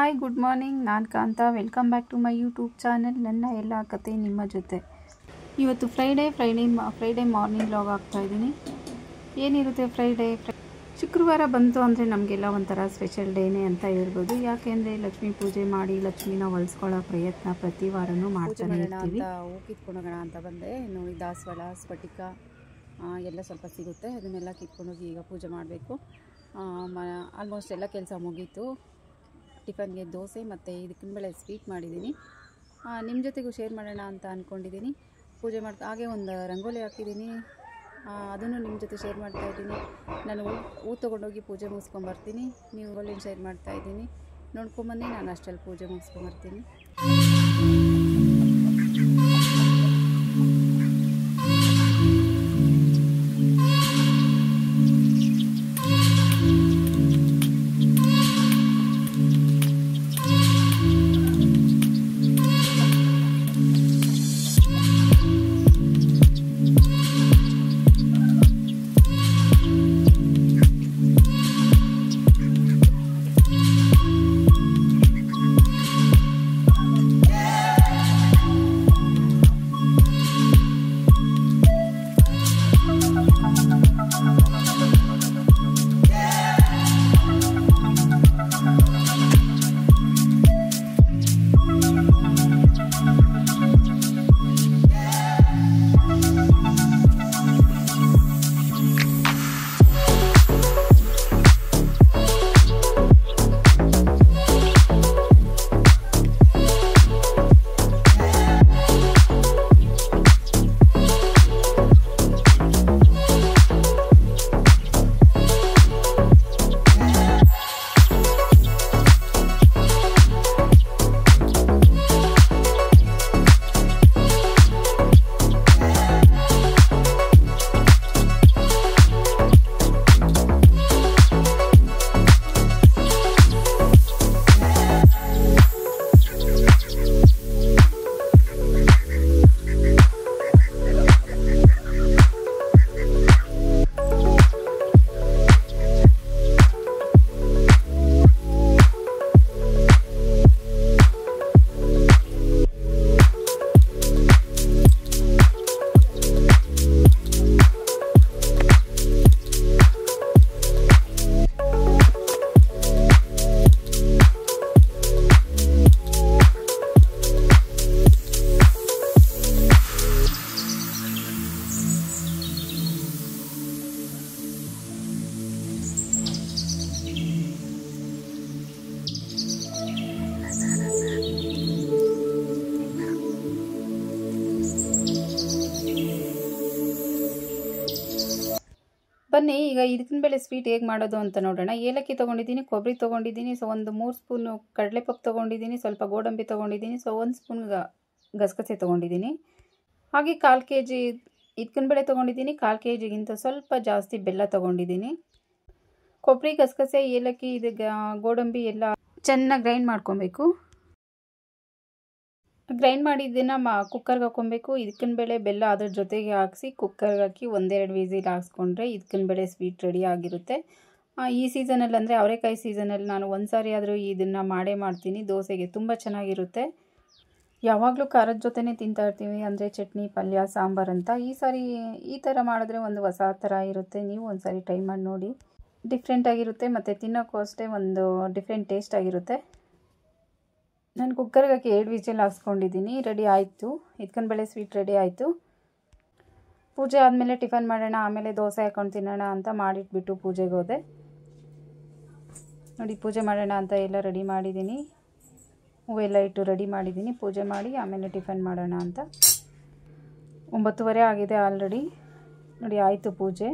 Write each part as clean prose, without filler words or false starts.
Hi good morning, ನಾನು Kanta. Welcome back to my YouTube channel. ನನ್ನ ಎಲ್ಲ ಕತೆ ನಿಮ್ಮ ಜೊತೆ. ಇವತ್ತು ಫ್ರೈಡೇ ಮಾರ್ನಿಂಗ್ ವ್ಲಾಗ್ ಆಗ್ತಾಯಿದ್ದೀನಿ. ಏನಿರುತ್ತೆ ಶುಕ್ರವಾರ ಬಂತು ಅಂದರೆ ನಮಗೆಲ್ಲ ಒಂಥರ ಸ್ಪೆಷಲ್ ಡೇನೇ ಅಂತ ಹೇಳ್ಬೋದು. ಯಾಕೆಂದರೆ ಲಕ್ಷ್ಮೀ ಪೂಜೆ ಮಾಡಿ ಲಕ್ಷ್ಮೀನ ಹೊಲಿಸ್ಕೊಳ್ಳೋ ಪ್ರಯತ್ನ ಪ್ರತಿ ವಾರನೂ ಮಾಡ್ತಾನೆ ಇರ್ತೀವಿ. ಹೂ ಕಿತ್ಕೊಂಡೋಗೋಣ ಅಂತ ಬಂದೆ. ಇನ್ನು ದಾಸವಾಳ, ಸ್ಫಟಿಕ ಎಲ್ಲ ಸ್ವಲ್ಪ ಸಿಗುತ್ತೆ. ಅದನ್ನೆಲ್ಲ ಕಿತ್ಕೊಂಡೋಗಿ ಈಗ ಪೂಜೆ ಮಾಡಬೇಕು. ಆಲ್ಮೋಸ್ಟ್ ಎಲ್ಲ ಕೆಲಸ ಮುಗೀತು. ಟಿಫನ್ಗೆ ದೋಸೆ ಮತ್ತು ಇದಕ್ಕಿಂಬಳೆ ಸ್ವೀಟ್ ಮಾಡಿದ್ದೀನಿ. ನಿಮ್ಮ ಜೊತೆಗೂ ಶೇರ್ ಮಾಡೋಣ ಅಂತ ಅಂದ್ಕೊಂಡಿದ್ದೀನಿ. ಪೂಜೆ ಮಾಡ್ತಾ ಹಾಗೆ ಒಂದು ರಂಗೋಲಿ ಹಾಕಿದ್ದೀನಿ, ಅದನ್ನು ನಿಮ್ಮ ಜೊತೆ ಶೇರ್ ಮಾಡ್ತಾಯಿದ್ದೀನಿ. ನಾನು ಹೂ ತೊಗೊಂಡೋಗಿ ಪೂಜೆ ಮುಗಿಸ್ಕೊಂಬರ್ತೀನಿ. ನೀವು ರಂಗೋಲಿನ ಶೇರ್ ಮಾಡ್ತಾಯಿದ್ದೀನಿ, ನೋಡ್ಕೊಂಬನ್ನಿ. ನಾನು ಅಷ್ಟರಲ್ಲಿ ಪೂಜೆ ಮುಗಿಸ್ಕೊಂಬರ್ತೀನಿ. ಬನ್ನಿ ಈಗ ಇದಕ್ಕಿಂಬಳೆ ಸ್ವೀಟ್ ಹೇಗೆ ಮಾಡೋದು ಅಂತ ನೋಡೋಣ. ಏಲಕ್ಕಿ ತೊಗೊಂಡಿದ್ದೀನಿ, ಕೊಬ್ಬರಿ ತೊಗೊಂಡಿದ್ದೀನಿ, ಒಂದು 3 ಸ್ಪೂನು ಕಡಲೆಪಪ್ಪು ತೊಗೊಂಡಿದ್ದೀನಿ, ಸ್ವಲ್ಪ ಗೋಡಂಬಿ ತೊಗೊಂಡಿದ್ದೀನಿ, 1 ಸ್ಪೂನ್ ಗಸಗಸೆ ತೊಗೊಂಡಿದ್ದೀನಿ. ಹಾಗೆ 1/4 kg ಇದಕ್ಕಿಂಬಳೆ ತೊಗೊಂಡಿದ್ದೀನಿ. 1/4 kgಗಿಂತ ಸ್ವಲ್ಪ ಜಾಸ್ತಿ ಬೆಲ್ಲ ತೊಗೊಂಡಿದ್ದೀನಿ. ಕೊಬ್ಬರಿ, ಗಸಗಸೆ, ಏಲಕ್ಕಿ, ಗೋಡಂಬಿ ಎಲ್ಲ ಚೆನ್ನಾಗಿ ಗ್ರೈಂಡ್ ಮಾಡ್ಕೊಬೇಕು. ಗ್ರೈಂಡ್ ಮಾಡಿದ್ದನ್ನು ಕುಕ್ಕರ್ಗೆ ಹಾಕ್ಕೊಬೇಕು. ಇದಕ್ಕಿಂಬಳೆ ಬೆಲ್ಲ ಅದ್ರ ಜೊತೆಗೆ ಹಾಕಿಸಿ ಕುಕ್ಕರ್ಗೆ ಹಾಕಿ 1-2 ವಿಸಿಲ್ ಹಾಕ್ಸ್ಕೊಂಡ್ರೆ ಇದಕ್ಕಿಂಬಳೆ ಸ್ವೀಟ್ ರೆಡಿ ಆಗಿರುತ್ತೆ. ಈ ಸೀಸನಲ್ಲಿ ಅಂದರೆ ಅವರೆಕಾಯಿ ಸೀಸನಲ್ಲಿ ನಾನು ಒಂದು ಸಾರಿ ಆದರೂ ಇದನ್ನು ಮಾಡ್ತೀನಿ. ದೋಸೆಗೆ ತುಂಬ ಚೆನ್ನಾಗಿರುತ್ತೆ. ಯಾವಾಗಲೂ ಖಾರದ ಜೊತೆನೇ ತಿಂತಾ ಇರ್ತೀವಿ, ಅಂದರೆ ಚಟ್ನಿ, ಪಲ್ಯ, ಸಾಂಬಾರು ಅಂತ. ಈ ಸಾರಿ ಈ ಥರ ಮಾಡಿದ್ರೆ ಒಂದು ಹೊಸ ಥರ ಇರುತ್ತೆ. ನೀವು ಒಂದು ಸಾರಿ ಟ್ರೈ ಮಾಡಿ ನೋಡಿ. ಡಿಫ್ರೆಂಟಾಗಿರುತ್ತೆ ಮತ್ತು ತಿನ್ನೋಕ್ಕೂ ಅಷ್ಟೇ ಒಂದು ಡಿಫ್ರೆಂಟ್ ಟೇಸ್ಟ್ ಆಗಿರುತ್ತೆ. ನಾನು ಕುಕ್ಕರ್ಗೆ ಹಾಕಿ 2 ವಿಸಿಲ್ ಹಾಕ್ಸ್ಕೊಂಡಿದ್ದೀನಿ. ರೆಡಿ ಆಯಿತು, ಇದಕ್ಕಿಂಬಳೆ ಸ್ವೀಟ್ ರೆಡಿ ಆಯಿತು. ಪೂಜೆ ಆದಮೇಲೆ ಟಿಫನ್ ಮಾಡೋಣ, ಆಮೇಲೆ ದೋಸೆ ಹಾಕೊಂಡು ತಿನ್ನೋಣ ಅಂತ ಮಾಡಿಟ್ಬಿಟ್ಟು ಪೂಜೆಗೆ ಹೋದೆ. ನೋಡಿ, ಪೂಜೆ ಮಾಡೋಣ ಅಂತ ಎಲ್ಲ ರೆಡಿ ಮಾಡಿದ್ದೀನಿ. ಹೂವೆಲ್ಲ ಇಟ್ಟು ರೆಡಿ ಮಾಡಿದ್ದೀನಿ. ಪೂಜೆ ಮಾಡಿ ಆಮೇಲೆ ಟಿಫನ್ ಮಾಡೋಣ ಅಂತ. 9:30 ಆಗಿದೆ ಆಲ್ರೆಡಿ. ನೋಡಿ, ಆಯಿತು ಪೂಜೆ.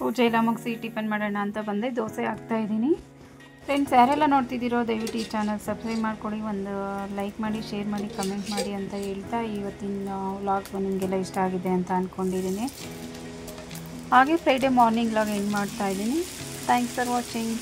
ಪೂಜೆ ಎಲ್ಲ ಮುಗಿಸಿ ಟಿಫನ್ ಮಾಡೋಣ ಅಂತ ಬಂದೆ. ದೋಸೆ ಹಾಕ್ತಾಯಿದ್ದೀನಿ. ಫ್ರೆಂಡ್ಸ್, ಯಾರೆಲ್ಲ ನೋಡ್ತಿದ್ದೀರೋ ದಯವಿಟ್ಟು ಈ ಚಾನಲ್ ಸಬ್ಸ್ಕ್ರೈಬ್ ಮಾಡ್ಕೊಳ್ಳಿ, ಒಂದು ಲೈಕ್ ಮಾಡಿ, ಶೇರ್ ಮಾಡಿ, ಕಮೆಂಟ್ ಮಾಡಿ ಅಂತ ಹೇಳ್ತಾ ಇವತ್ತಿನ ವ್ಲಾಗ್ ನಿಮಗೆಲ್ಲ ಇಷ್ಟ ಆಗಿದೆ ಅಂತ ಅಂದ್ಕೊಂಡಿದ್ದೀನಿ. ಹಾಗೆ ಫ್ರೈಡೇ ಮಾರ್ನಿಂಗ್ ವ್ಲಾಗ್ ಎಂಡ್ ಮಾಡ್ತಾಯಿದ್ದೀನಿ. Thanks for watching.